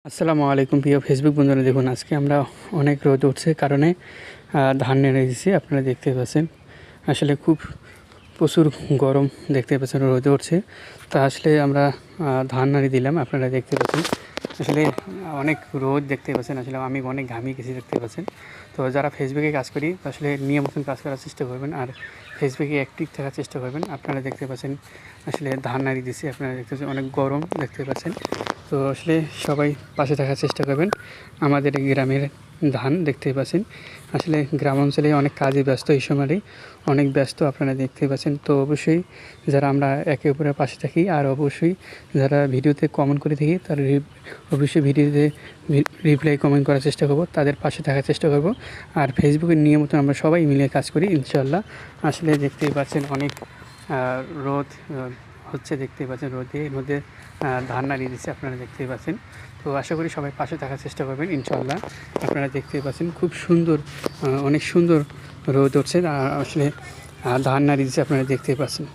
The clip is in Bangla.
আসসালামু আলাইকুম প্রিয় ফেসবুক বন্ধুরা, দেখুন আজকে আমরা অনেক রোদ উঠছে কারণে ধান নেড়ে দিয়েছি। আপনারা দেখতে পাচ্ছেন আসলে খুব প্রচুর গরম দেখতে পাচ্ছেন, রোদে উঠছে। তা আসলে আমরা ধান নাড়ি দিলাম। আপনারা দেখতে পাচ্ছেন আসলে অনেক রোদ দেখতে পাচ্ছেন, আসলে আমি অনেক ঘামিয়ে গেছি দেখতে পাচ্ছেন। তো যারা ফেসবুকে কাজ করি আসলে নিয়ম মতন কাজ করার চেষ্টা করবেন আর ফেসবুকে অ্যাক্টিভ থাকার চেষ্টা করবেন। আপনারা দেখতে পাচ্ছেন আসলে ধান নাড়ি দিচ্ছি, আপনারা দেখতে পাচ্ছেন অনেক গরম দেখতে পাচ্ছেন। তো আসলে সবাই পাশে থাকার চেষ্টা করবেন। আমাদের এই গ্রামের ধান দেখতে পাচ্ছেন, আসলে গ্রাম অঞ্চলে অনেক কাজে ব্যস্ত, এই সময়ই অনেক ব্যস্ত আপনারা দেখতে পাচ্ছেন। তো অবশ্যই যারা আমরা একে অপরের পাশে থাকি আর অবশ্যই যারা ভিডিওতে কমেন্ট করে থাকি তারা অবশ্যই ভিডিওতে রিপ্লাই কমেন্ট করার চেষ্টা করব, তাদের পাশে থাকার চেষ্টা করব। আর ফেসবুকের নিয়মিত আমরা সবাই মিলে কাজ করি ইনশাল্লাহ। আসলে দেখতেই পাচ্ছেন অনেক রোদ হচ্ছে, দেখতেই পাচ্ছেন রোদের মধ্যে ধান নাড়িয়ে দিচ্ছে, আপনারা দেখতেই পাচ্ছেন। তো আশা করি সবাই পাশে থাকার চেষ্টা করবেন ইনশাল্লাহ। আপনারা দেখতেই পাচ্ছেন খুব সুন্দর, অনেক সুন্দর রোদ উঠছে, আসলে ধান নাড়িয়ে দিচ্ছে, আপনারা দেখতেই পাচ্ছেন।